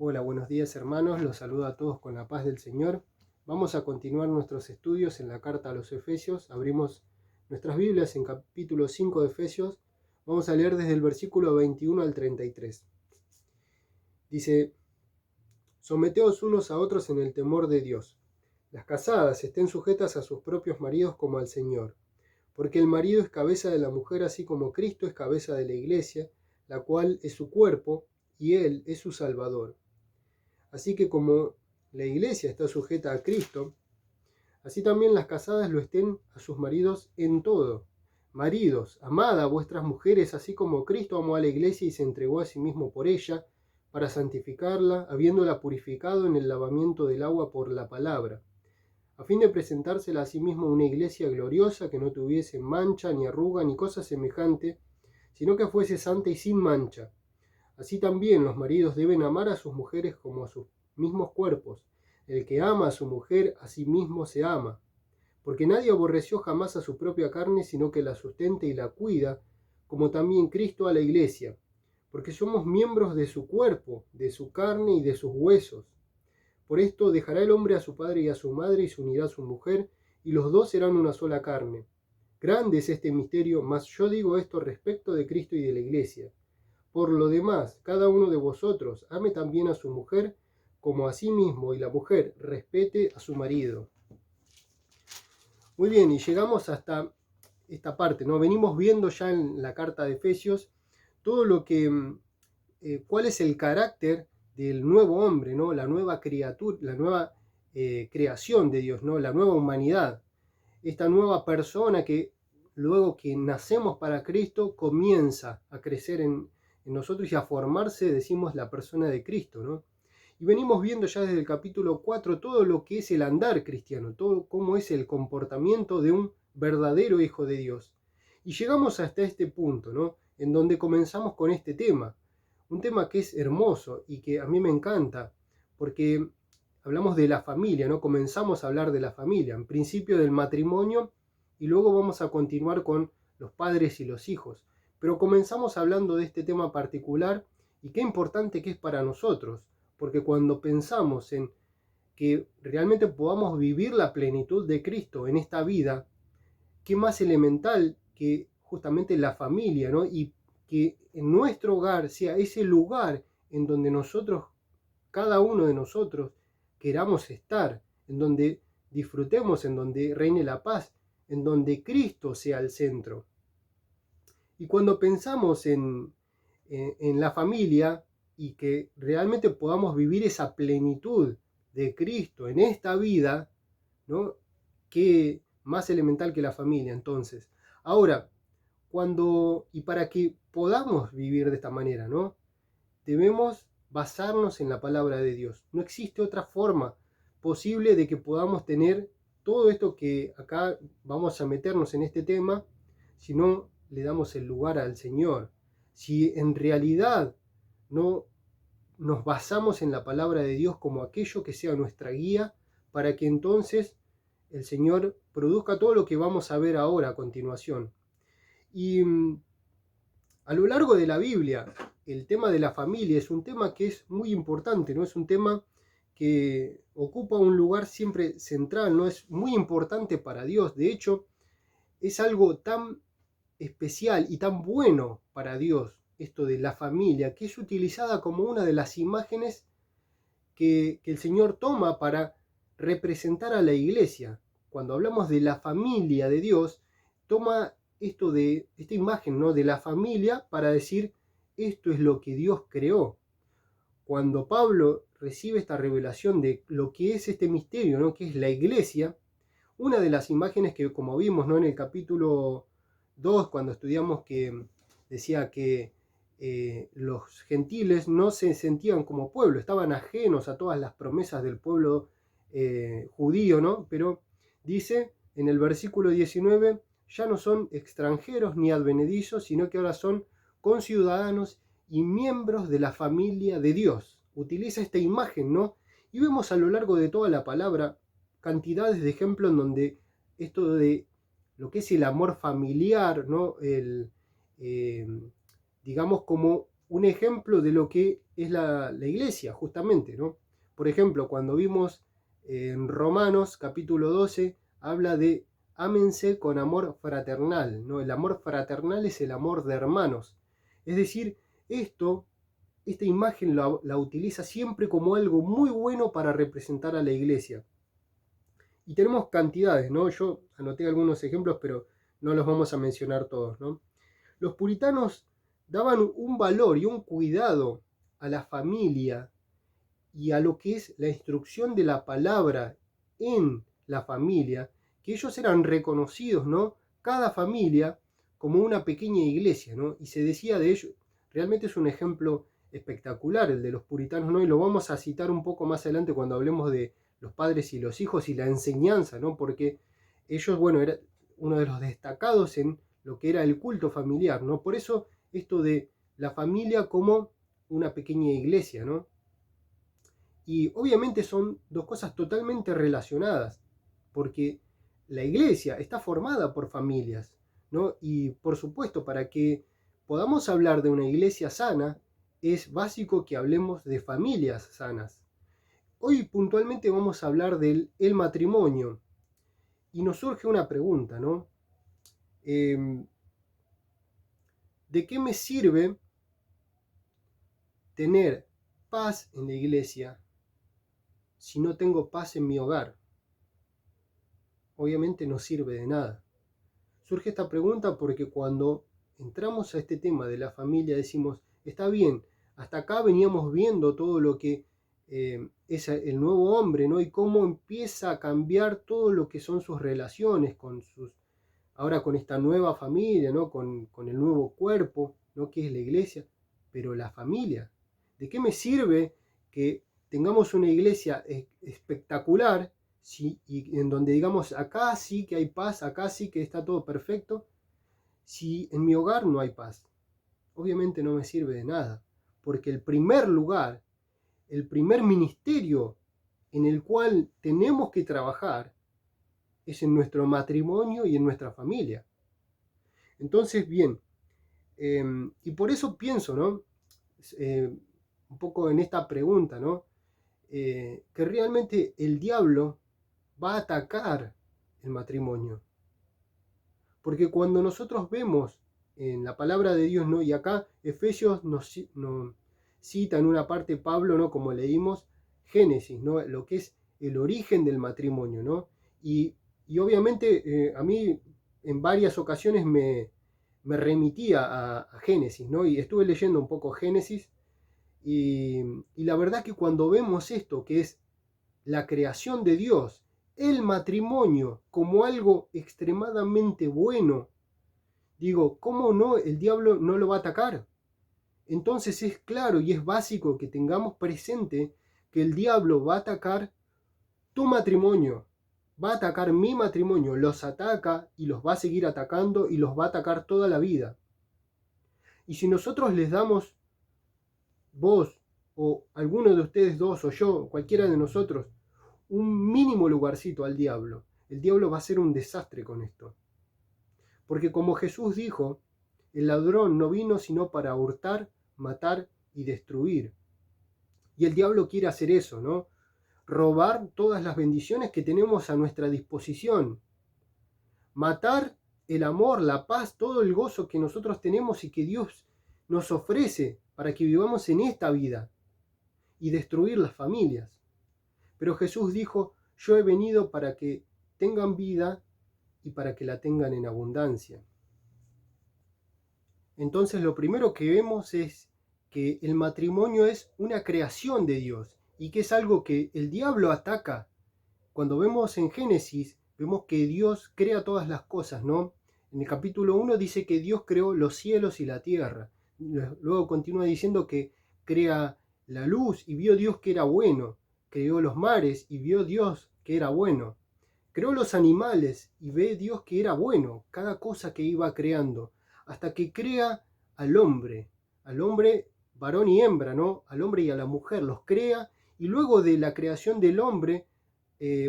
Hola, buenos días hermanos, los saludo a todos con la paz del Señor. Vamos a continuar nuestros estudios en la carta a los Efesios. Abrimos nuestras Biblias en capítulo 5 de Efesios. Vamos a leer desde el versículo 21 al 33. Dice: Someteos unos a otros en el temor de Dios. Las casadas estén sujetas a sus propios maridos como al Señor, porque el marido es cabeza de la mujer, así como Cristo es cabeza de la iglesia, la cual es su cuerpo, y Él es su Salvador. Así que como la iglesia está sujeta a Cristo, así también las casadas lo estén a sus maridos en todo. Maridos, amad a vuestras mujeres, así como Cristo amó a la iglesia y se entregó a sí mismo por ella, para santificarla, habiéndola purificado en el lavamiento del agua por la palabra, a fin de presentársela a sí mismo una iglesia gloriosa, que no tuviese mancha, ni arruga, ni cosa semejante, sino que fuese santa y sin mancha. Así también los maridos deben amar a sus mujeres como a sus mismos cuerpos. El que ama a su mujer, a sí mismo se ama. Porque nadie aborreció jamás a su propia carne, sino que la sustenta y la cuida, como también Cristo a la iglesia. Porque somos miembros de su cuerpo, de su carne y de sus huesos. Por esto dejará el hombre a su padre y a su madre, y se unirá a su mujer, y los dos serán una sola carne. Grande es este misterio, mas yo digo esto respecto de Cristo y de la iglesia. Por lo demás, cada uno de vosotros ame también a su mujer como a sí mismo, y la mujer respete a su marido. Muy bien, y llegamos hasta esta parte, ¿no? Venimos viendo ya en la carta de Efesios todo lo que, cuál es el carácter del nuevo hombre, ¿no? La nueva criatura, la nueva creación de Dios, ¿no? La nueva humanidad. Esta nueva persona que luego que nacemos para Cristo comienza a crecer en nosotros y a formarse, decimos, la persona de Cristo, ¿no? Y venimos viendo ya desde el capítulo 4 todo lo que es el andar cristiano, todo cómo es el comportamiento de un verdadero hijo de Dios. Y llegamos hasta este punto, ¿no? En donde comenzamos con este tema, un tema que es hermoso y que a mí me encanta, porque hablamos de la familia, ¿no? Comenzamos a hablar de la familia, en principio del matrimonio, y luego vamos a continuar con los padres y los hijos. Pero comenzamos hablando de este tema particular y qué importante que es para nosotros, porque cuando pensamos en que realmente podamos vivir la plenitud de Cristo en esta vida, qué más elemental que justamente la familia, ¿no? Y que en nuestro hogar sea ese lugar en donde nosotros, cada uno de nosotros, queramos estar, en donde disfrutemos, en donde reine la paz, en donde Cristo sea el centro. Y cuando pensamos en la familia y que realmente podamos vivir esa plenitud de Cristo en esta vida, ¿no? Qué más elemental que la familia, entonces. Ahora, y para que podamos vivir de esta manera, ¿no? Debemos basarnos en la palabra de Dios. No existe otra forma posible de que podamos tener todo esto que acá vamos a meternos en este tema, si no le damos el lugar al Señor. Si en realidad no nos basamos en la palabra de Dios como aquello que sea nuestra guía, para que entonces el Señor produzca todo lo que vamos a ver ahora a continuación. Y a lo largo de la Biblia, el tema de la familia es un tema que es muy importante, ¿no? Es un tema que ocupa un lugar siempre central, ¿no? Es muy importante para Dios. De hecho, es algo tan especial y tan bueno para Dios, esto de la familia, que es utilizada como una de las imágenes que el Señor toma para representar a la iglesia. Cuando hablamos de la familia de Dios, toma esta imagen, ¿no? De la familia para decir, esto es lo que Dios creó. Cuando Pablo recibe esta revelación de lo que es este misterio, ¿no? Que es la iglesia, una de las imágenes que, como vimos, ¿no? En el capítulo 2, cuando estudiamos, que decía que los gentiles no se sentían como pueblo, estaban ajenos a todas las promesas del pueblo judío, ¿no? Pero dice en el versículo 19, ya no son extranjeros ni advenedizos, sino que ahora son conciudadanos y miembros de la familia de Dios. Utiliza esta imagen, ¿no? Y vemos a lo largo de toda la palabra cantidades de ejemplos en donde esto de lo que es el amor familiar, ¿no? Digamos como un ejemplo de lo que es la iglesia, justamente, ¿no? Por ejemplo, cuando vimos en Romanos capítulo 12, habla de ámense con amor fraternal, ¿no? El amor fraternal es el amor de hermanos. Es decir, esta imagen la utiliza siempre como algo muy bueno para representar a la iglesia. Y tenemos cantidades, ¿no? Yo anoté algunos ejemplos, pero no los vamos a mencionar todos, ¿no? Los puritanos daban un valor y un cuidado a la familia y a lo que es la instrucción de la palabra en la familia, que ellos eran reconocidos, ¿no? Cada familia como una pequeña iglesia, ¿no? Y se decía de ellos, realmente es un ejemplo espectacular el de los puritanos, ¿no? Y lo vamos a citar un poco más adelante cuando hablemos de los padres y los hijos y la enseñanza, ¿no? Porque ellos, bueno, eran uno de los destacados en lo que era el culto familiar, ¿no? Por eso esto de la familia como una pequeña iglesia, ¿no? Y obviamente son dos cosas totalmente relacionadas, porque la iglesia está formada por familias, ¿no? Y por supuesto, para que podamos hablar de una iglesia sana, es básico que hablemos de familias sanas. Hoy puntualmente vamos a hablar del matrimonio, y nos surge una pregunta, ¿no? ¿De qué me sirve tener paz en la iglesia si no tengo paz en mi hogar? Obviamente no sirve de nada. Surge esta pregunta porque cuando entramos a este tema de la familia decimos, está bien, hasta acá veníamos viendo todo lo que es el nuevo hombre, ¿no? Y cómo empieza a cambiar todo lo que son sus relaciones ahora con esta nueva familia, ¿no? Con el nuevo cuerpo, ¿no? Que es la iglesia. Pero la familia, ¿de qué me sirve que tengamos una iglesia espectacular, sí, y en donde digamos, acá sí que hay paz, acá sí que está todo perfecto, si en mi hogar no hay paz? Obviamente no me sirve de nada, porque el primer lugar, el primer ministerio en el cual tenemos que trabajar es en nuestro matrimonio y en nuestra familia. Entonces, bien, y por eso pienso, ¿no? Un poco en esta pregunta, ¿no? Que realmente el diablo va a atacar el matrimonio. Porque cuando nosotros vemos en la palabra de Dios, ¿no? Y acá Efesios nos cita en una parte Pablo, ¿no? Como leímos, Génesis, ¿no? Lo que es el origen del matrimonio, ¿no? Y obviamente a mí en varias ocasiones me remitía a Génesis, ¿no? Y estuve leyendo un poco Génesis y la verdad que cuando vemos esto, que es la creación de Dios, el matrimonio como algo extremadamente bueno, digo, ¿cómo no el diablo no lo va a atacar? Entonces es claro y es básico que tengamos presente que el diablo va a atacar tu matrimonio, va a atacar mi matrimonio, los ataca y los va a seguir atacando y los va a atacar toda la vida. Y si nosotros les damos, vos o alguno de ustedes dos o yo, cualquiera de nosotros, un mínimo lugarcito al diablo, el diablo va a ser un desastre con esto. Porque como Jesús dijo, el ladrón no vino sino para hurtar, matar y destruir. Y el diablo quiere hacer eso, ¿no? Robar todas las bendiciones que tenemos a nuestra disposición. Matar el amor, la paz, todo el gozo que nosotros tenemos y que Dios nos ofrece para que vivamos en esta vida. Y destruir las familias. Pero Jesús dijo, yo he venido para que tengan vida y para que la tengan en abundancia. Entonces lo primero que vemos es que el matrimonio es una creación de Dios y que es algo que el diablo ataca. Cuando vemos en Génesis, vemos que Dios crea todas las cosas, ¿no? En el capítulo 1 dice que Dios creó los cielos y la tierra. Luego continúa diciendo que crea la luz y vio Dios que era bueno. Creó los mares y vio Dios que era bueno. Creó los animales y ve Dios que era bueno, cada cosa que iba creando, hasta que crea al hombre varón y hembra, ¿no? Al hombre y a la mujer, los crea, y luego de la creación del hombre,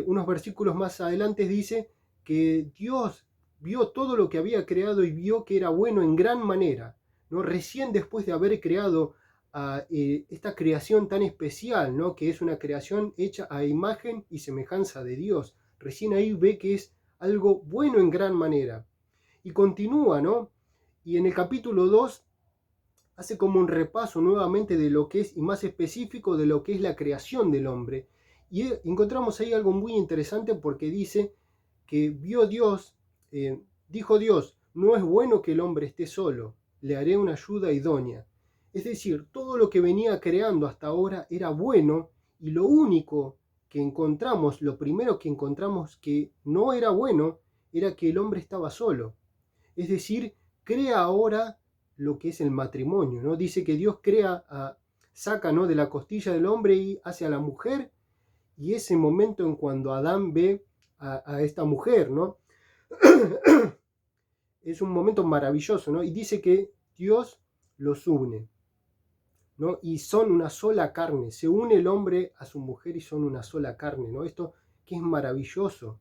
unos versículos más adelante dice que Dios vio todo lo que había creado y vio que era bueno en gran manera, ¿no? Recién después de haber creado a esta creación tan especial, ¿no? Que es una creación hecha a imagen y semejanza de Dios. Recién ahí ve que es algo bueno en gran manera. Y continúa, ¿no? Y en el capítulo 2 hace como un repaso nuevamente de lo que es, y más específico, de lo que es la creación del hombre. Y encontramos ahí algo muy interesante porque dice que vio Dios, dijo Dios, no es bueno que el hombre esté solo, le haré una ayuda idónea. Es decir, todo lo que venía creando hasta ahora era bueno y lo único que encontramos, lo primero que encontramos que no era bueno, era que el hombre estaba solo. Es decir, crea ahora lo que es el matrimonio, ¿no? Dice que Dios saca, ¿no?, de la costilla del hombre y hace a la mujer, y ese momento en cuando Adán ve a esta mujer, ¿no? Es un momento maravilloso, ¿no? Y dice que Dios los une, ¿no? Y son una sola carne, se une el hombre a su mujer y son una sola carne, ¿no? Esto que es maravilloso.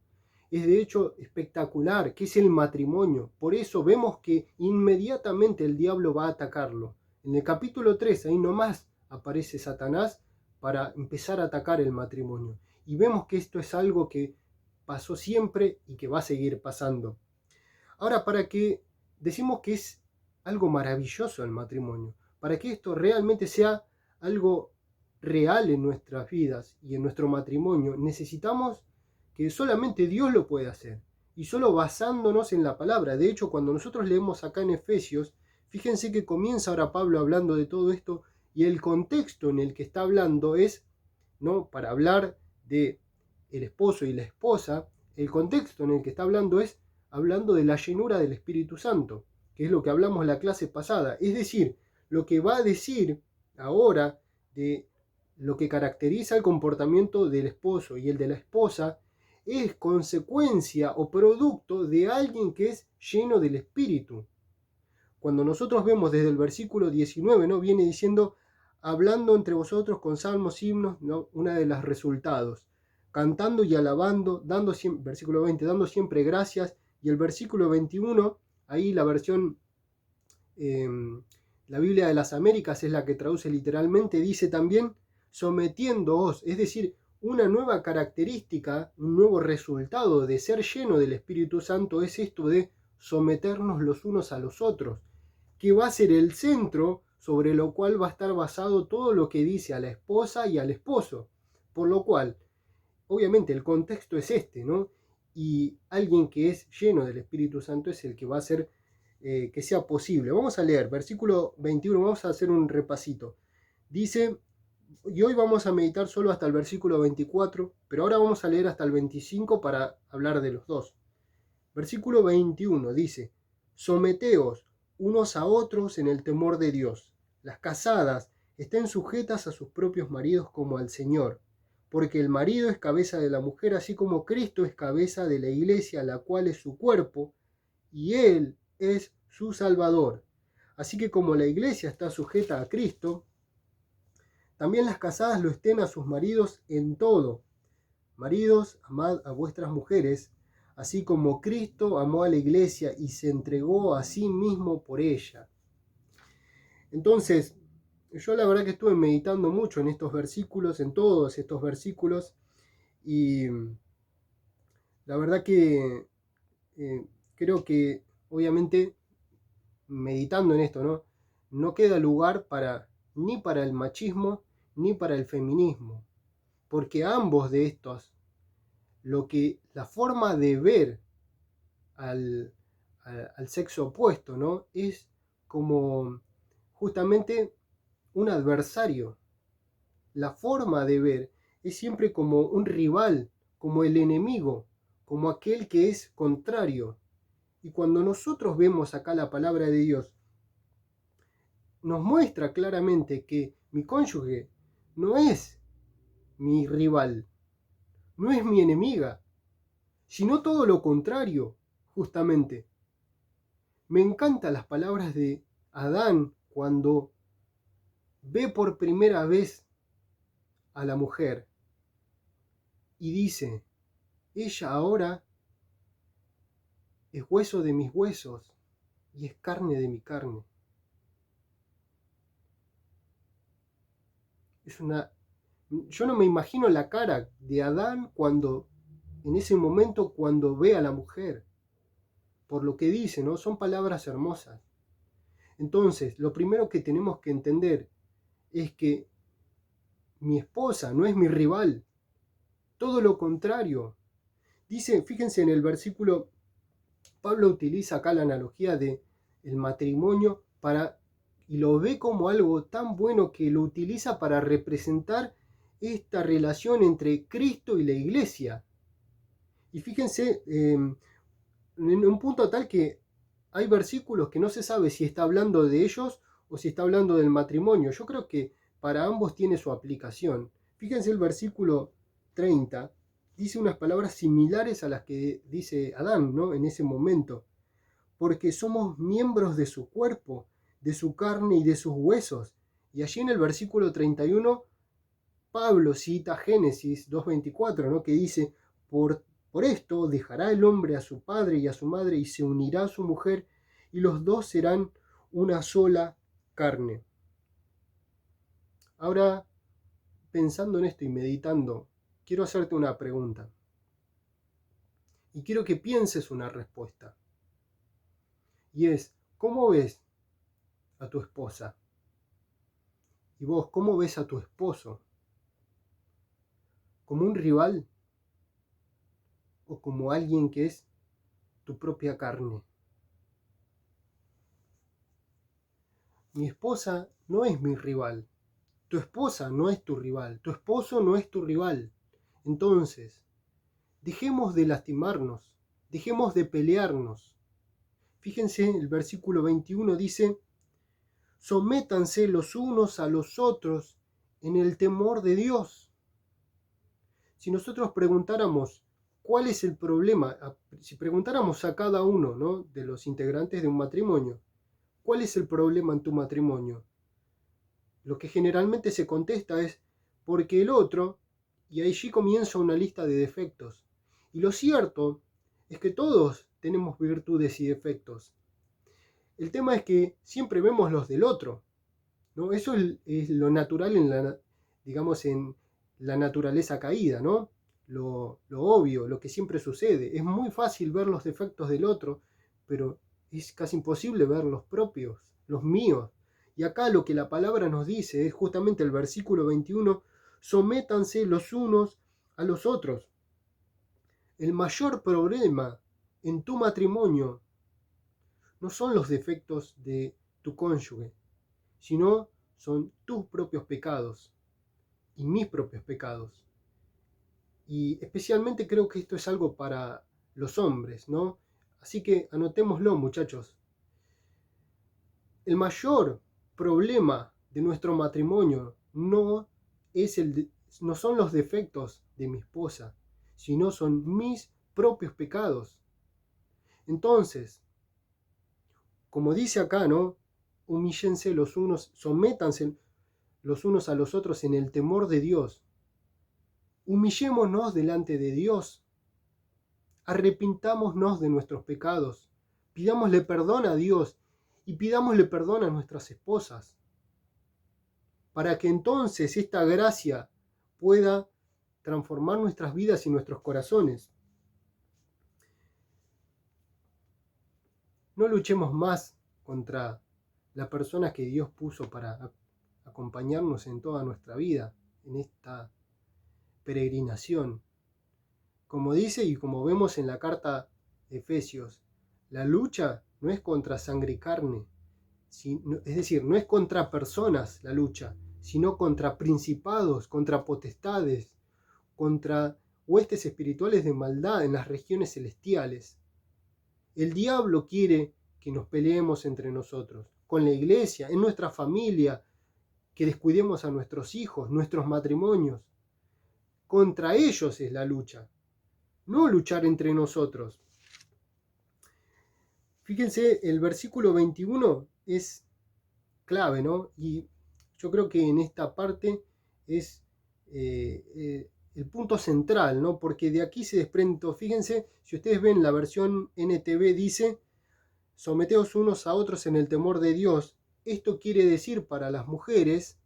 Es de hecho espectacular, que es el matrimonio. Por eso vemos que inmediatamente el diablo va a atacarlo. En el capítulo 3, ahí nomás aparece Satanás para empezar a atacar el matrimonio. Y vemos que esto es algo que pasó siempre y que va a seguir pasando. Ahora, para que decimos que es algo maravilloso el matrimonio, para que esto realmente sea algo real en nuestras vidas y en nuestro matrimonio, necesitamos que solamente Dios lo puede hacer, y solo basándonos en la palabra. De hecho, cuando nosotros leemos acá en Efesios, fíjense que comienza ahora Pablo hablando de todo esto, y el contexto en el que está hablando es, ¿no?, para hablar de el esposo y la esposa, el contexto en el que está hablando es hablando de la llenura del Espíritu Santo, que es lo que hablamos en la clase pasada. Es decir, lo que va a decir ahora de lo que caracteriza el comportamiento del esposo y el de la esposa es consecuencia o producto de alguien que es lleno del Espíritu. Cuando nosotros vemos desde el versículo 19, ¿no?, viene diciendo, hablando entre vosotros con salmos, himnos, ¿no?, una de los resultados, cantando y alabando, versículo 20, dando siempre gracias. Y el versículo 21, ahí la versión, la Biblia de las Américas es la que traduce literalmente, dice también, sometiéndoos, es decir, una nueva característica, un nuevo resultado de ser lleno del Espíritu Santo es esto de someternos los unos a los otros, que va a ser el centro sobre lo cual va a estar basado todo lo que dice a la esposa y al esposo. Por lo cual, obviamente el contexto es este, ¿no? Y alguien que es lleno del Espíritu Santo es el que va a hacer que sea posible. Vamos a leer versículo 21, vamos a hacer un repasito. Dice, y hoy vamos a meditar solo hasta el versículo 24, pero ahora vamos a leer hasta el 25 para hablar de los dos. Versículo 21 dice, someteos unos a otros en el temor de Dios. Las casadas estén sujetas a sus propios maridos como al Señor, porque el marido es cabeza de la mujer, así como Cristo es cabeza de la iglesia, la cual es su cuerpo, y Él es su Salvador. Así que como la iglesia está sujeta a Cristo, también las casadas lo estén a sus maridos en todo. Maridos, amad a vuestras mujeres, así como Cristo amó a la iglesia y se entregó a sí mismo por ella. Entonces, yo la verdad que estuve meditando mucho en estos versículos, en todos estos versículos, y la verdad que creo que obviamente meditando en esto, ¿no?, no queda lugar ni para el machismo ni para el feminismo, porque ambos de estos, la forma de ver al sexo opuesto, ¿no?, es como justamente un adversario. La forma de ver es siempre como un rival, como el enemigo, como aquel que es contrario. Y cuando nosotros vemos acá la palabra de Dios, nos muestra claramente que mi cónyuge no es mi rival, no es mi enemiga, sino todo lo contrario, justamente. Me encantan las palabras de Adán cuando ve por primera vez a la mujer y dice, ella ahora es hueso de mis huesos y es carne de mi carne. Yo no me imagino la cara de Adán en ese momento, cuando ve a la mujer, por lo que dice, ¿no? Son palabras hermosas. Entonces, lo primero que tenemos que entender es que mi esposa no es mi rival, todo lo contrario. Dice, fíjense en el versículo, Pablo utiliza acá la analogía de el matrimonio y lo ve como algo tan bueno que lo utiliza para representar esta relación entre Cristo y la iglesia. Y fíjense, en un punto tal que hay versículos que no se sabe si está hablando de ellos o si está hablando del matrimonio. Yo creo que para ambos tiene su aplicación. Fíjense el versículo 30, dice unas palabras similares a las que dice Adán, ¿no? En ese momento. Porque somos miembros de su cuerpo, de su carne y de sus huesos. Y allí en el versículo 31, Pablo cita Génesis 2:24, ¿no? Que dice, por esto dejará el hombre a su padre y a su madre y se unirá a su mujer y los dos serán una sola carne. Ahora, pensando en esto y meditando, quiero hacerte una pregunta. Y quiero que pienses una respuesta. Y es, ¿cómo ves a tu esposa? ¿Y vos cómo ves a tu esposo? ¿Como un rival? ¿O como alguien que es tu propia carne? Mi esposa no es mi rival. Tu esposa no es tu rival. Tu esposo no es tu rival. Entonces, dejemos de lastimarnos. Dejemos de pelearnos. Fíjense, el versículo 21 dice, sométanse los unos a los otros en el temor de Dios. Si nosotros preguntáramos cuál es el problema, si preguntáramos a cada uno, ¿no?, de los integrantes de un matrimonio, ¿cuál es el problema en tu matrimonio? Lo que generalmente se contesta es porque el otro, y allí comienza una lista de defectos. Y lo cierto es que todos tenemos virtudes y defectos. El tema es que siempre vemos los del otro, ¿no? Eso es lo natural en la naturaleza caída, ¿no? Lo obvio, lo que siempre sucede. Es muy fácil ver los defectos del otro, pero es casi imposible ver los propios, los míos. Y acá lo que la palabra nos dice es justamente el versículo 21, sométanse los unos a los otros. El mayor problema en tu matrimonio no son los defectos de tu cónyuge, sino son tus propios pecados y mis propios pecados. Y especialmente creo que esto es algo para los hombres, ¿no? Así que anotémoslo, muchachos. El mayor problema de nuestro matrimonio no son los defectos de mi esposa, sino son mis propios pecados. Entonces, como dice acá, ¿no? Humíllense los unos, sométanse los unos a los otros en el temor de Dios. Humillémonos delante de Dios. Arrepintámonos de nuestros pecados. Pidámosle perdón a Dios y pidámosle perdón a nuestras esposas, para que entonces esta gracia pueda transformar nuestras vidas y nuestros corazones. No luchemos más contra la persona que Dios puso para acompañarnos en toda nuestra vida, en esta peregrinación. Como dice y como vemos en la carta de Efesios, la lucha no es contra sangre y carne, es decir, no es contra personas la lucha, sino contra principados, contra potestades, contra huestes espirituales de maldad en las regiones celestiales. El diablo quiere que nos peleemos entre nosotros, con la iglesia, en nuestra familia, que descuidemos a nuestros hijos, nuestros matrimonios. Contra ellos es la lucha, no luchar entre nosotros. Fíjense, el versículo 21 es clave, ¿no? Y yo creo que en esta parte es el punto central, ¿no? Porque de aquí se desprende, fíjense, si ustedes ven la versión NTV dice, someteos unos a otros en el temor de Dios. Esto quiere decir para las mujeres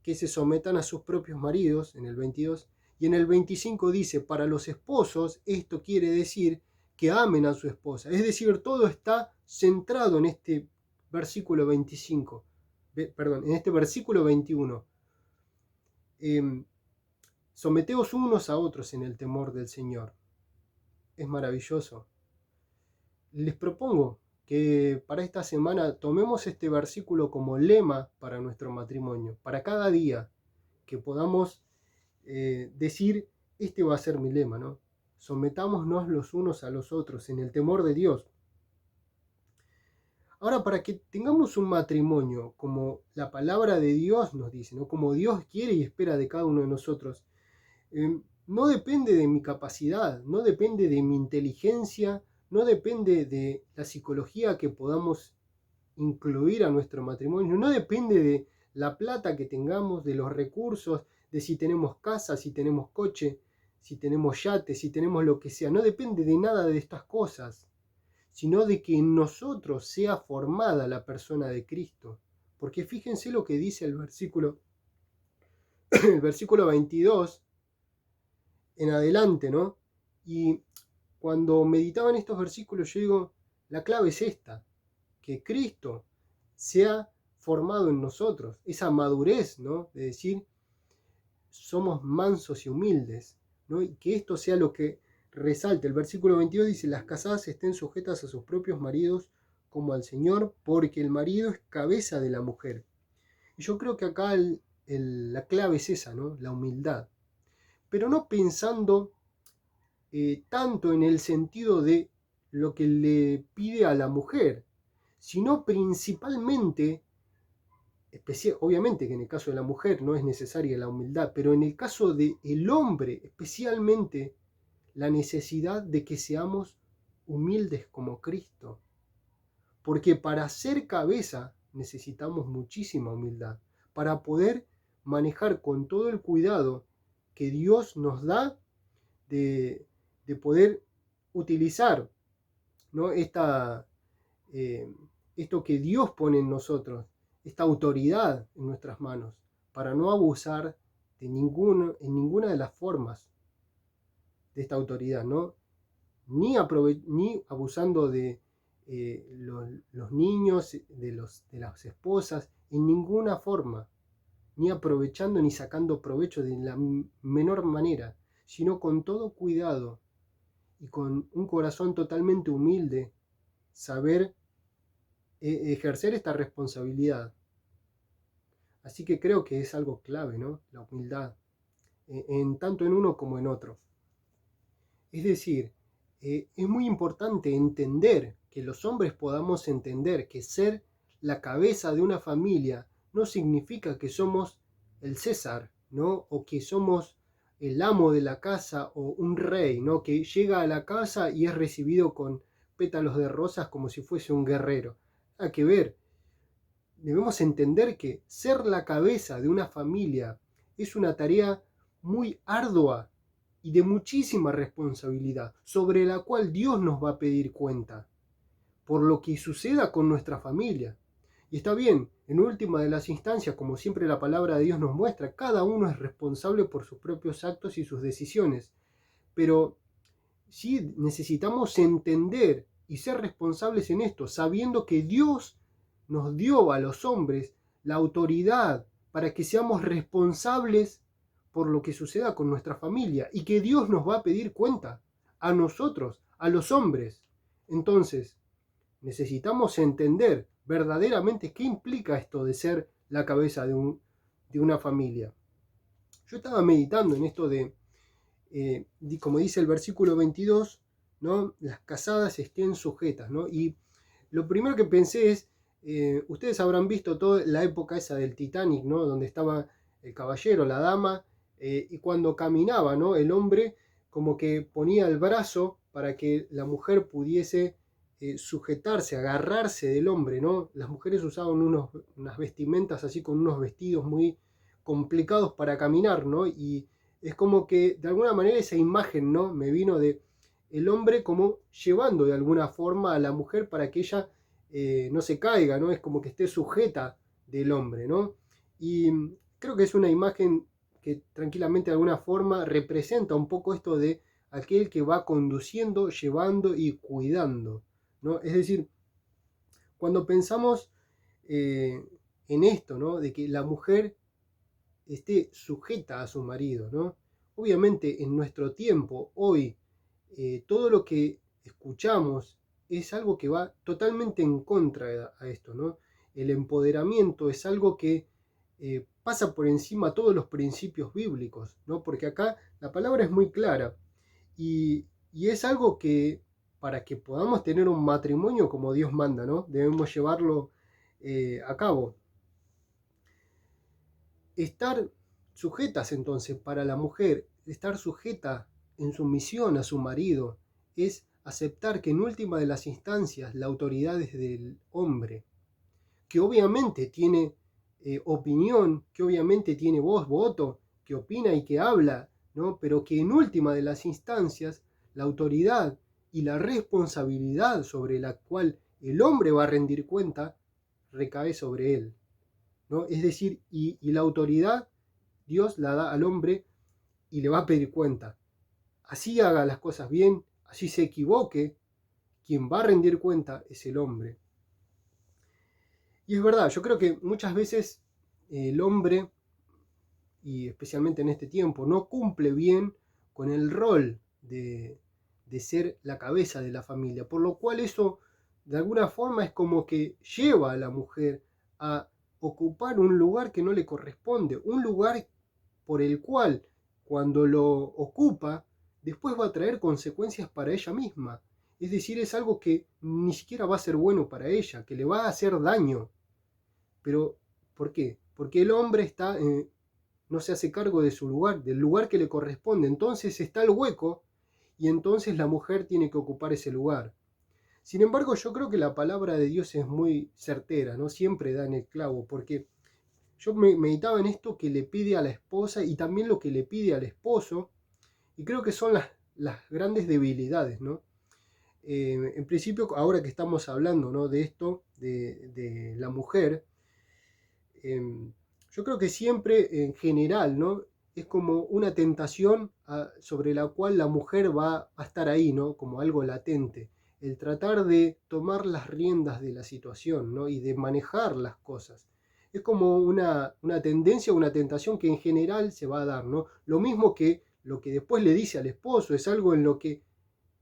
que se sometan a sus propios maridos, en el 22, y en el 25 dice, para los esposos, esto quiere decir que amen a su esposa. Es decir, todo está centrado en este versículo 25, en este versículo 21. Someteos unos a otros en el temor del Señor. Es maravilloso. Les propongo que para esta semana tomemos este versículo como lema para nuestro matrimonio, para cada día que podamos decir, este va a ser mi lema, ¿no? Sometámonos los unos a los otros en el temor de Dios. Ahora, para que tengamos un matrimonio como la palabra de Dios nos dice, ¿no? Como Dios quiere y espera de cada uno de nosotros, no depende de mi capacidad, no depende de mi inteligencia, no depende de la psicología que podamos incluir a nuestro matrimonio, no depende de la plata que tengamos, de los recursos, de si tenemos casa, si tenemos coche, si tenemos yate, si tenemos lo que sea, no depende de nada de estas cosas, sino de que en nosotros sea formada la persona de Cristo. Porque fíjense lo que dice el versículo 22 en adelante, ¿no? Y cuando meditaba en estos versículos, yo digo, la clave es esta, que Cristo sea formado en nosotros, esa madurez, ¿no? De decir, somos mansos y humildes, ¿no? Y que esto sea lo que resalte. El versículo 22 dice, las casadas estén sujetas a sus propios maridos como al Señor, porque el marido es cabeza de la mujer. Y yo creo que acá la clave es esa, ¿no? La humildad. Pero no pensando tanto en el sentido de lo que le pide a la mujer, sino principalmente, obviamente que en el caso de la mujer no es necesaria la humildad, pero en el caso del hombre especialmente, la necesidad de que seamos humildes como Cristo. Porque para ser cabeza necesitamos muchísima humildad, para poder manejar con todo el cuidado que Dios nos da de poder utilizar, ¿no? Esto que Dios pone en nosotros, esta autoridad en nuestras manos, para no abusar en ninguna de las formas de esta autoridad, ¿no? Ni abusando de los niños, de las esposas, en ninguna forma, ni aprovechando ni sacando provecho de la menor manera, sino con todo cuidado y con un corazón totalmente humilde, saber ejercer esta responsabilidad. Así que creo que es algo clave, ¿no? La humildad, tanto en uno como en otro. Es decir, es muy importante entender, que los hombres podamos entender que ser la cabeza de una familia no significa que somos el César, ¿no? O que somos el amo de la casa o un rey, ¿no? Que llega a la casa y es recibido con pétalos de rosas como si fuese un guerrero. Hay que ver, debemos entender que ser la cabeza de una familia es una tarea muy ardua y de muchísima responsabilidad, sobre la cual Dios nos va a pedir cuenta por lo que suceda con nuestra familia. Y está bien, en última de las instancias, como siempre la palabra de Dios nos muestra, cada uno es responsable por sus propios actos y sus decisiones. Pero sí necesitamos entender y ser responsables en esto, sabiendo que Dios nos dio a los hombres la autoridad para que seamos responsables por lo que suceda con nuestra familia y que Dios nos va a pedir cuenta a nosotros, a los hombres. Entonces, necesitamos entender verdaderamente qué implica esto de ser la cabeza de una familia. Yo estaba meditando en esto como dice el versículo 22, ¿no? Las casadas estén sujetas, ¿no? Y lo primero que pensé es, ustedes habrán visto toda la época esa del Titanic, ¿no? Donde estaba el caballero, la dama, y cuando caminaba, ¿no? El hombre como que ponía el brazo para que la mujer pudiese sujetarse, agarrarse del hombre, ¿no? Las mujeres usaban unas vestimentas así, con unos vestidos muy complicados para caminar, ¿no? Y es como que de alguna manera esa imagen, ¿no? Me vino de el hombre como llevando de alguna forma a la mujer para que ella no se caiga, ¿no? Es como que esté sujeta del hombre, ¿no? Y creo que es una imagen que tranquilamente de alguna forma representa un poco esto de aquel que va conduciendo, llevando y cuidando, ¿no? Es decir, cuando pensamos eh, en esto, ¿no? De que la mujer esté sujeta a su marido, ¿no? Obviamente en nuestro tiempo, hoy, todo lo que escuchamos es algo que va totalmente en contra a esto, ¿no? El empoderamiento es algo que pasa por encima todos los principios bíblicos, ¿no? Porque acá la palabra es muy clara y es algo que para que podamos tener un matrimonio como Dios manda, ¿no? Debemos llevarlo a cabo. Estar sujetas entonces para la mujer, estar sujeta en sumisión a su marido, es aceptar que en última de las instancias la autoridad es del hombre, que obviamente tiene opinión, que obviamente tiene voz, voto, que opina y que habla, ¿no? Pero que en última de las instancias la autoridad y la responsabilidad sobre la cual el hombre va a rendir cuenta recae sobre él, ¿no? Es decir, y la autoridad Dios la da al hombre y le va a pedir cuenta. Así haga las cosas bien, así se equivoque, quien va a rendir cuenta es el hombre. Y es verdad, yo creo que muchas veces el hombre, y especialmente en este tiempo, no cumple bien con el rol de ser la cabeza de la familia, por lo cual eso de alguna forma es como que lleva a la mujer a ocupar un lugar que no le corresponde, un lugar por el cual cuando lo ocupa, después va a traer consecuencias para ella misma. Es decir, es algo que ni siquiera va a ser bueno para ella, que le va a hacer daño. Pero, ¿por qué? Porque el hombre no se hace cargo de su lugar, del lugar que le corresponde. Entonces está el hueco y entonces la mujer tiene que ocupar ese lugar. Sin embargo, yo creo que la palabra de Dios es muy certera, ¿no? Siempre da en el clavo, porque yo meditaba en esto que le pide a la esposa y también lo que le pide al esposo, y creo que son las grandes debilidades, ¿no? En principio, ahora que estamos hablando, ¿no? De esto, de la mujer, yo creo que siempre en general, ¿no? Es como una tentación sobre la cual la mujer va a estar ahí, ¿no? Como algo latente. El tratar de tomar las riendas de la situación, ¿no? Y de manejar las cosas. Es como una tendencia, una tentación que en general se va a dar, ¿no? Lo mismo que lo que después le dice al esposo, es algo en lo que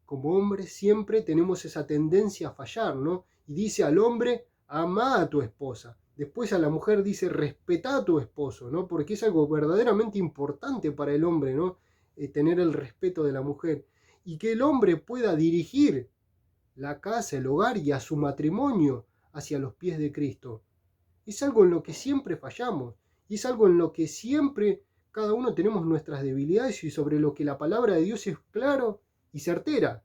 como hombres siempre tenemos esa tendencia a fallar, ¿no? Y dice al hombre, ama a tu esposa. Después a la mujer dice, respeta a tu esposo, ¿no? Porque es algo verdaderamente importante para el hombre, ¿no? Tener el respeto de la mujer. Y que el hombre pueda dirigir la casa, el hogar y a su matrimonio hacia los pies de Cristo. Es algo en lo que siempre fallamos. Y es algo en lo que siempre cada uno tenemos nuestras debilidades y sobre lo que la palabra de Dios es claro y certera.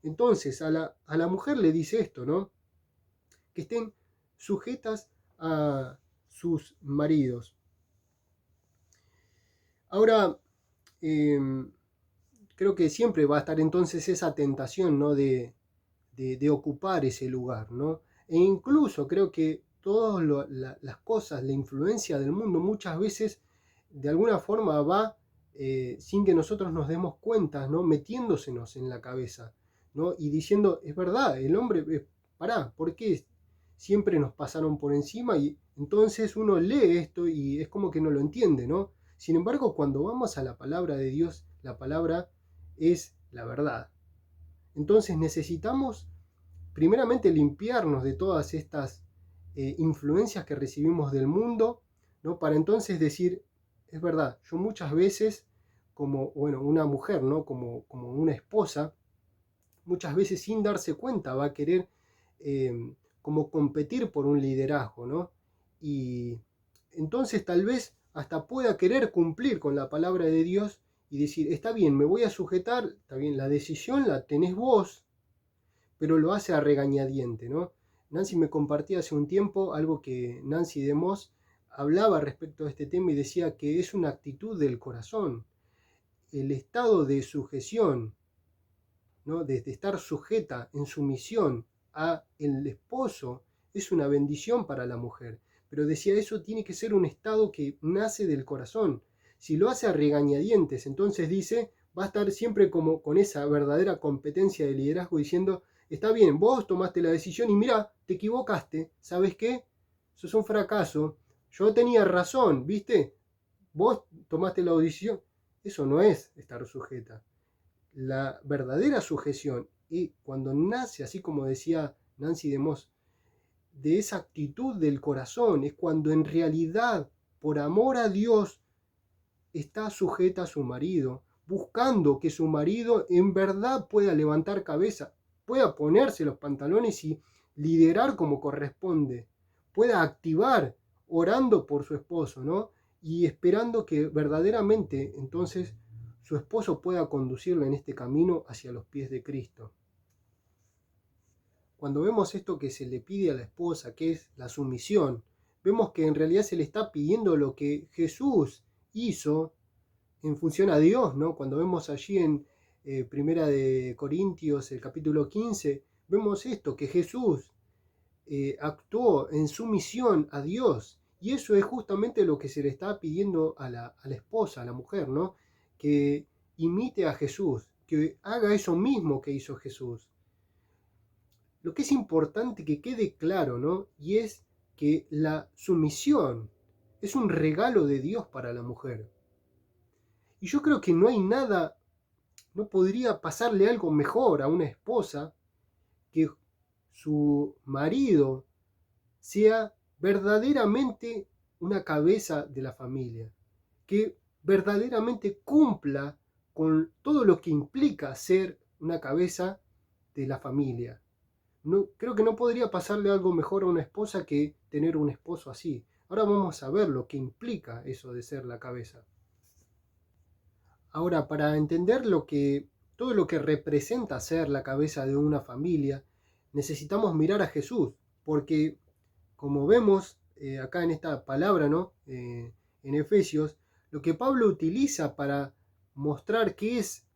Entonces a la mujer le dice esto, ¿no? Que estén sujetas a sus maridos. Ahora, eh, creo que siempre va a estar entonces esa tentación, ¿no? De ocupar ese lugar, ¿no? E incluso creo que todas las cosas, la influencia del mundo muchas veces de alguna forma va sin que nosotros nos demos cuenta, ¿no? Metiéndosenos en la cabeza, ¿no? Y diciendo, es verdad, el hombre, pará, ¿por qué siempre nos pasaron por encima? Y entonces uno lee esto y es como que no lo entiende, ¿no? Sin embargo, cuando vamos a la palabra de Dios, la palabra es la verdad. Entonces necesitamos primeramente limpiarnos de todas estas influencias que recibimos del mundo, ¿no? Para entonces decir, es verdad, yo muchas veces, como bueno, una mujer, ¿no? Como una esposa, muchas veces sin darse cuenta va a querer como competir por un liderazgo, ¿no? Y entonces tal vez hasta pueda querer cumplir con la palabra de Dios y decir, está bien, me voy a sujetar, está bien, la decisión la tenés vos, pero lo hace a regañadiente, ¿no? Nancy me compartía hace un tiempo algo que Nancy DeMoss hablaba respecto a este tema y decía que es una actitud del corazón, el estado de sujeción, ¿no? De estar sujeta en sumisión a el esposo es una bendición para la mujer, pero decía eso tiene que ser un estado que nace del corazón. Si lo hace a regañadientes, entonces dice, va a estar siempre como con esa verdadera competencia de liderazgo diciendo, está bien, vos tomaste la decisión y mira, te equivocaste, ¿sabes qué? Sos un fracaso, yo tenía razón, ¿viste? Vos tomaste la decisión. Eso no es estar sujeta. La verdadera sujeción, y cuando nace, así como decía Nancy DeMoss, de esa actitud del corazón, es cuando en realidad, por amor a Dios, está sujeta a su marido, buscando que su marido en verdad pueda levantar cabeza, pueda ponerse los pantalones y liderar como corresponde, pueda activar orando por su esposo, ¿no? Y esperando que verdaderamente entonces su esposo pueda conducirlo en este camino hacia los pies de Cristo. Cuando vemos esto que se le pide a la esposa, que es la sumisión, vemos que en realidad se le está pidiendo lo que Jesús hizo en función a Dios, ¿no? Cuando vemos allí en Primera de Corintios, el capítulo 15, vemos esto, que Jesús actuó en sumisión a Dios. Y eso es justamente lo que se le está pidiendo a la esposa, a la mujer, ¿no? Que imite a Jesús, que haga eso mismo que hizo Jesús. Lo que es importante que quede claro, ¿no? Y es que la sumisión es un regalo de Dios para la mujer. Y yo creo que no hay nada, no podría pasarle algo mejor a una esposa que su marido sea verdaderamente una cabeza de la familia, que verdaderamente cumpla con todo lo que implica ser una cabeza de la familia. No, creo que no podría pasarle algo mejor a una esposa que tener un esposo así. Ahora vamos a ver lo que implica eso de ser la cabeza. Ahora, para entender todo lo que representa ser la cabeza de una familia, necesitamos mirar a Jesús, porque como vemos acá en esta palabra, ¿no? En Efesios, lo que Pablo utiliza para mostrar qué es,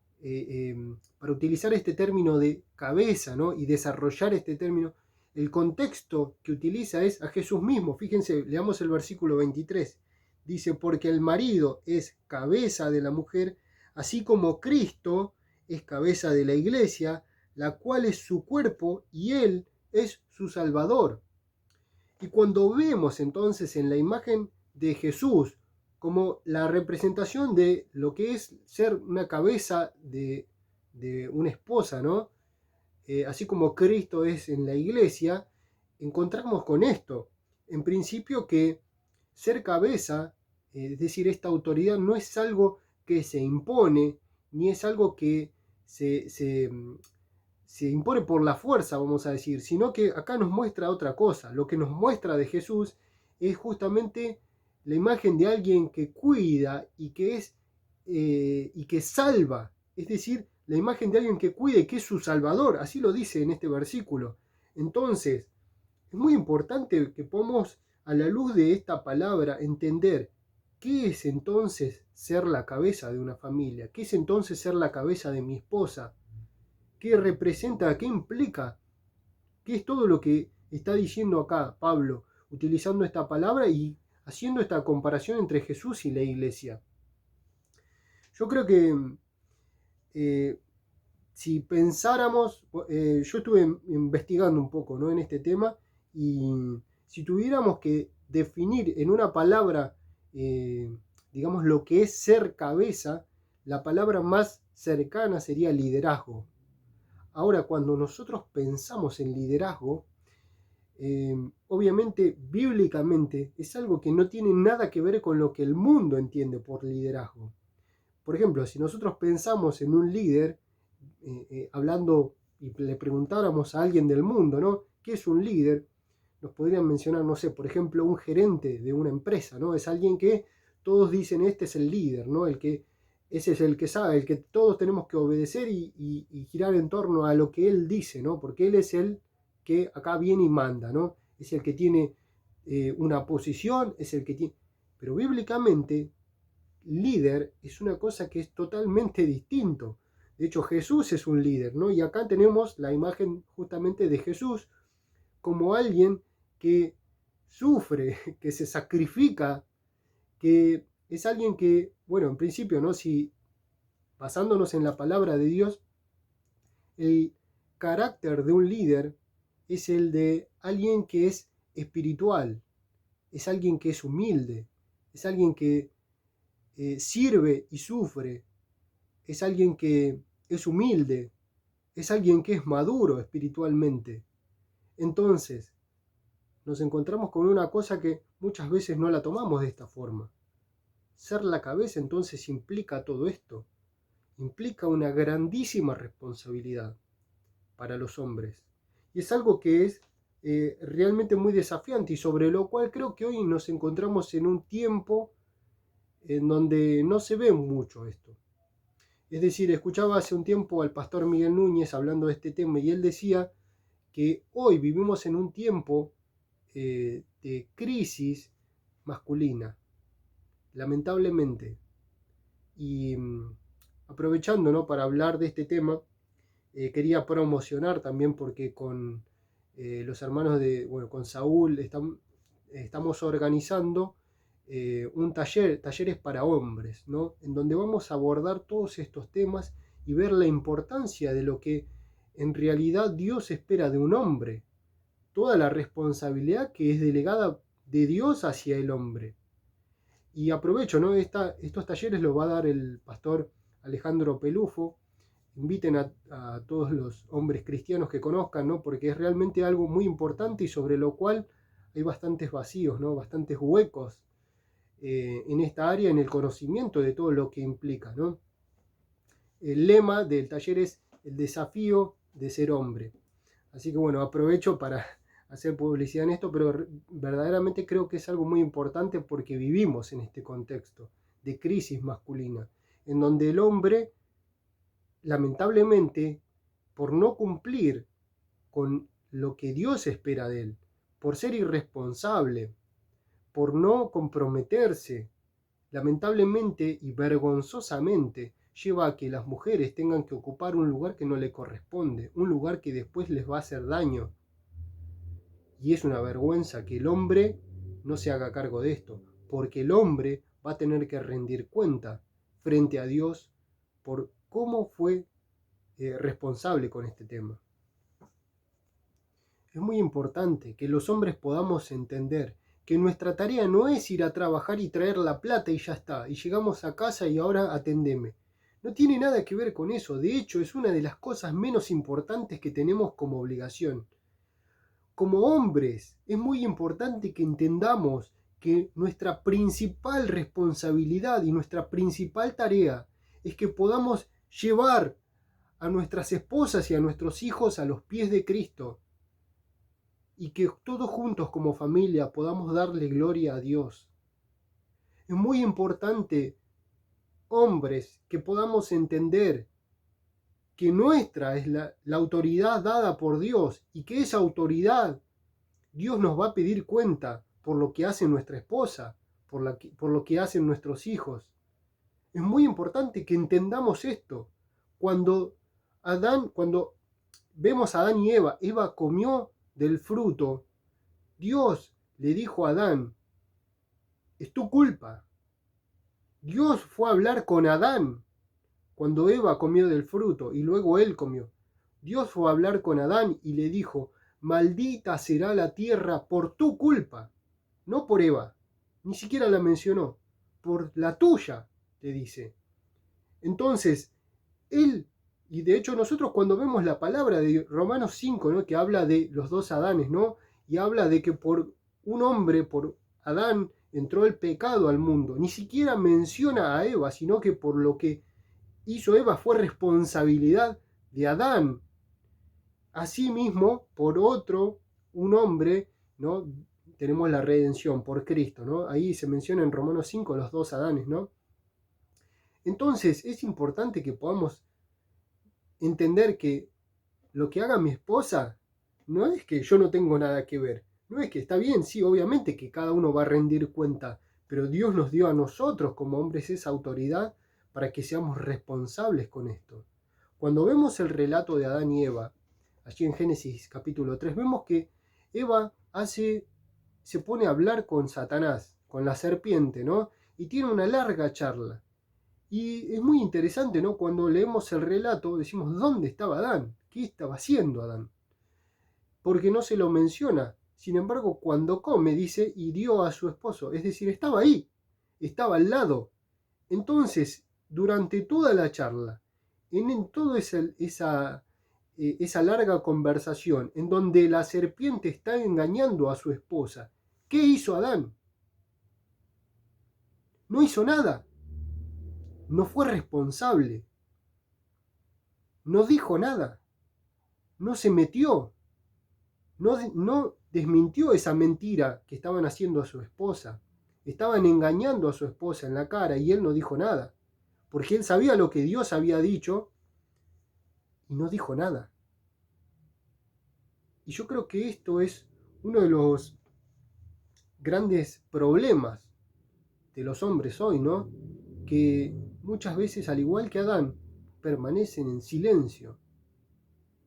para utilizar este término de cabeza, ¿no? Y desarrollar este término, el contexto que utiliza es a Jesús mismo. Fíjense, leamos el versículo 23. Dice, porque el marido es cabeza de la mujer, así como Cristo es cabeza de la iglesia, la cual es su cuerpo y él es su Salvador. Y cuando vemos entonces en la imagen de Jesús como la representación de lo que es ser una cabeza de una esposa, ¿no? Así como Cristo es en la iglesia, encontramos con esto. En principio que ser cabeza, es decir, esta autoridad no es algo que se impone, ni es algo que se impone por la fuerza, vamos a decir, sino que acá nos muestra otra cosa. Lo que nos muestra de Jesús es justamente la imagen de alguien que cuida y que es y que salva, es decir, la imagen de alguien que cuida y que es su Salvador, así lo dice en este versículo. Entonces, es muy importante que podamos, a la luz de esta palabra, entender qué es entonces ser la cabeza de una familia, qué es entonces ser la cabeza de mi esposa, qué representa, qué implica, qué es todo lo que está diciendo acá Pablo, utilizando esta palabra y haciendo esta comparación entre Jesús y la iglesia. Yo creo que si pensáramos, yo estuve investigando un poco, ¿no? En este tema, y si tuviéramos que definir en una palabra, digamos, lo que es ser cabeza, la palabra más cercana sería liderazgo. Ahora, cuando nosotros pensamos en liderazgo, obviamente, bíblicamente, es algo que no tiene nada que ver con lo que el mundo entiende por liderazgo. Por ejemplo, si nosotros pensamos en un líder, hablando y le preguntáramos a alguien del mundo, ¿no? ¿Qué es un líder? Nos podrían mencionar, no sé, por ejemplo, un gerente de una empresa, ¿no? Es alguien que todos dicen, este es el líder, ¿no? Ese es el que sabe, el que todos tenemos que obedecer y girar en torno a lo que él dice, ¿no? Porque él es el que acá viene y manda, ¿no? Es el que tiene una posición, es el que tiene... Pero bíblicamente, líder es una cosa que es totalmente distinto. De hecho, Jesús es un líder, ¿no? Y acá tenemos la imagen justamente de Jesús como alguien que sufre, que se sacrifica, que es alguien que, bueno, en principio, ¿no? Si basándonos en la palabra de Dios, el carácter de un líder es el de alguien que es espiritual, es alguien que es humilde, es alguien que sirve y sufre, es alguien que es humilde, es alguien que es maduro espiritualmente. Entonces, nos encontramos con una cosa que muchas veces no la tomamos de esta forma. Ser la cabeza entonces implica todo esto, implica una grandísima responsabilidad para los hombres. Y es algo que es realmente muy desafiante y sobre lo cual creo que hoy nos encontramos en un tiempo en donde no se ve mucho esto. Es decir, escuchaba hace un tiempo al pastor Miguel Núñez hablando de este tema y él decía que hoy vivimos en un tiempo de crisis masculina, lamentablemente. Y aprovechando, ¿no?, para hablar de este tema, quería promocionar también porque con los hermanos con Saúl estamos organizando talleres para hombres, ¿no?, en donde vamos a abordar todos estos temas y ver la importancia de lo que en realidad Dios espera de un hombre, toda la responsabilidad que es delegada de Dios hacia el hombre. Y aprovecho, ¿no? Estos talleres los va a dar el pastor Alejandro Pelufo. Inviten a todos los hombres cristianos que conozcan, ¿no? Porque es realmente algo muy importante y sobre lo cual hay bastantes vacíos, ¿no? Bastantes huecos en esta área, en el conocimiento de todo lo que implica, ¿no? El lema del taller es el desafío de ser hombre. Así que bueno, aprovecho para hacer publicidad en esto, pero verdaderamente creo que es algo muy importante porque vivimos en este contexto de crisis masculina, en donde el hombre, lamentablemente, por no cumplir con lo que Dios espera de él, por ser irresponsable, por no comprometerse, lamentablemente y vergonzosamente, lleva a que las mujeres tengan que ocupar un lugar que no le corresponde, un lugar que después les va a hacer daño. Y es una vergüenza que el hombre no se haga cargo de esto, porque el hombre va a tener que rendir cuenta frente a Dios por cómo fue responsable con este tema. Es muy importante que los hombres podamos entender que nuestra tarea no es ir a trabajar y traer la plata y ya está, y llegamos a casa y ahora atendeme. No tiene nada que ver con eso, de hecho es una de las cosas menos importantes que tenemos como obligación. Como hombres es muy importante que entendamos que nuestra principal responsabilidad y nuestra principal tarea es que podamos llevar a nuestras esposas y a nuestros hijos a los pies de Cristo y que todos juntos como familia podamos darle gloria a Dios. Es muy importante, hombres, que podamos entender que nuestra es la autoridad dada por Dios y que esa autoridad Dios nos va a pedir cuenta por lo que hace nuestra esposa, por lo que hacen nuestros hijos. Es muy importante que entendamos esto. Cuando vemos a Adán y Eva comió del fruto, Dios le dijo a Adán, es tu culpa. Dios fue a hablar con Adán cuando Eva comió del fruto y luego él comió. Dios fue a hablar con Adán y le dijo, maldita será la tierra por tu culpa, no por Eva, ni siquiera la mencionó, por la tuya, te dice. Entonces, él, y de hecho nosotros cuando vemos la palabra de Romanos 5, ¿no?, que habla de los dos Adanes, ¿no?, y habla de que por un hombre, por Adán, entró el pecado al mundo, ni siquiera menciona a Eva, sino que por lo que hizo Eva fue responsabilidad de Adán. Asimismo, por otro, un hombre, ¿no?, tenemos la redención por Cristo, ¿no? Ahí se menciona en Romanos 5 los dos Adanes, ¿no? Entonces es importante que podamos entender que lo que haga mi esposa no es que yo no tengo nada que ver, no es que está bien, sí, obviamente que cada uno va a rendir cuenta, pero Dios nos dio a nosotros como hombres esa autoridad para que seamos responsables con esto. Cuando vemos el relato de Adán y Eva, allí en Génesis capítulo 3, vemos que Eva hace se pone a hablar con Satanás, con la serpiente, ¿no? Y tiene una larga charla. Y es muy interesante, ¿no? Cuando leemos el relato, decimos, ¿dónde estaba Adán? ¿Qué estaba haciendo Adán? Porque no se lo menciona. Sin embargo, cuando come, dice, hirió a su esposo. Es decir, estaba ahí, estaba al lado. Entonces, durante toda la charla, en toda esa larga conversación, en donde la serpiente está engañando a su esposa, ¿qué hizo Adán? No hizo nada. No fue responsable. No dijo nada. No se metió. No desmintió esa mentira que estaban haciendo a su esposa. Estaban engañando a su esposa en la cara y él no dijo nada. Porque él sabía lo que Dios había dicho y no dijo nada. Y yo creo que esto es uno de los grandes problemas de los hombres hoy, ¿no? Que muchas veces, al igual que Adán, permanecen en silencio,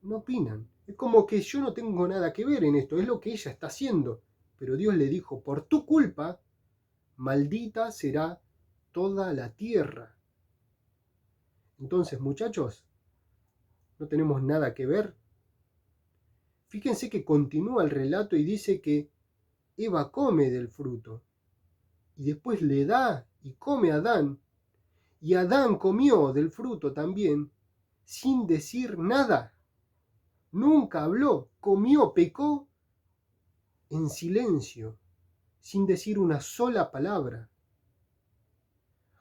no opinan. Es como que yo no tengo nada que ver en esto, es lo que ella está haciendo. Pero Dios le dijo, por tu culpa, maldita será toda la tierra. Entonces, muchachos, no tenemos nada que ver. Fíjense que continúa el relato y dice que Eva come del fruto y después le da y come a Adán, y Adán comió del fruto también sin decir nada. Nunca habló, comió, pecó en silencio, sin decir una sola palabra.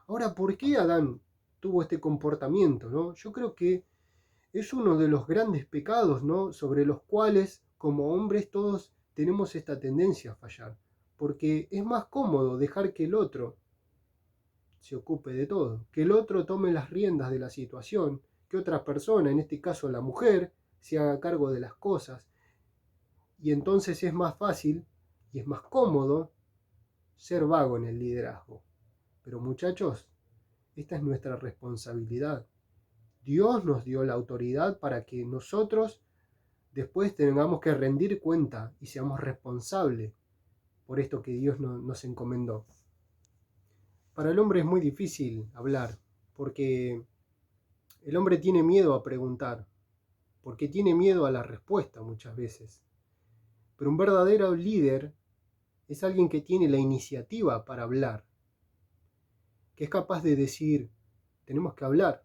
Ahora, ¿por qué Adán tuvo este comportamiento, no? Yo creo que es uno de los grandes pecados, ¿no? Sobre los cuales, como hombres, todos tenemos esta tendencia a fallar. Porque es más cómodo dejar que el otro se ocupe de todo, que el otro tome las riendas de la situación, que otra persona, en este caso la mujer, se haga cargo de las cosas. Y entonces es más fácil y es más cómodo ser vago en el liderazgo. Pero muchachos, esta es nuestra responsabilidad. Dios nos dio la autoridad para que nosotros después tengamos que rendir cuenta y seamos responsables por esto que Dios nos encomendó. Para el hombre es muy difícil hablar, porque el hombre tiene miedo a preguntar, porque tiene miedo a la respuesta muchas veces. Pero un verdadero líder es alguien que tiene la iniciativa para hablar, que es capaz de decir, tenemos que hablar,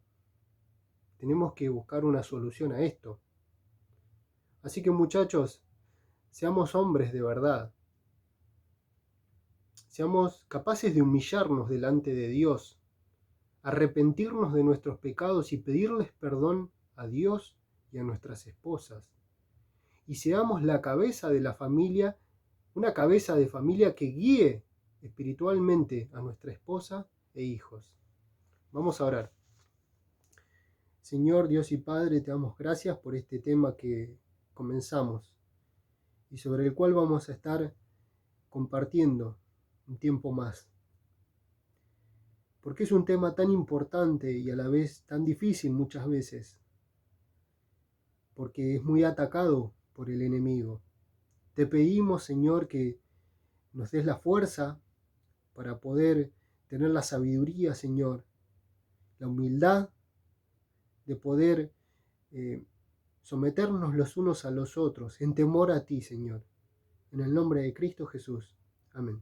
tenemos que buscar una solución a esto. Así que muchachos, seamos hombres de verdad. Seamos capaces de humillarnos delante de Dios, arrepentirnos de nuestros pecados y pedirles perdón a Dios y a nuestras esposas. Y seamos la cabeza de la familia, una cabeza de familia que guíe espiritualmente a nuestra esposa e hijos. Vamos a orar. Señor Dios y Padre, te damos gracias por este tema que comenzamos y sobre el cual vamos a estar compartiendo un tiempo más. Porque es un tema tan importante y a la vez tan difícil muchas veces, porque es muy atacado por el enemigo. Te pedimos, Señor, que nos des la fuerza para poder tener la sabiduría, Señor, la humildad de poder someternos los unos a los otros en temor a ti, Señor. En el nombre de Cristo Jesús. Amén.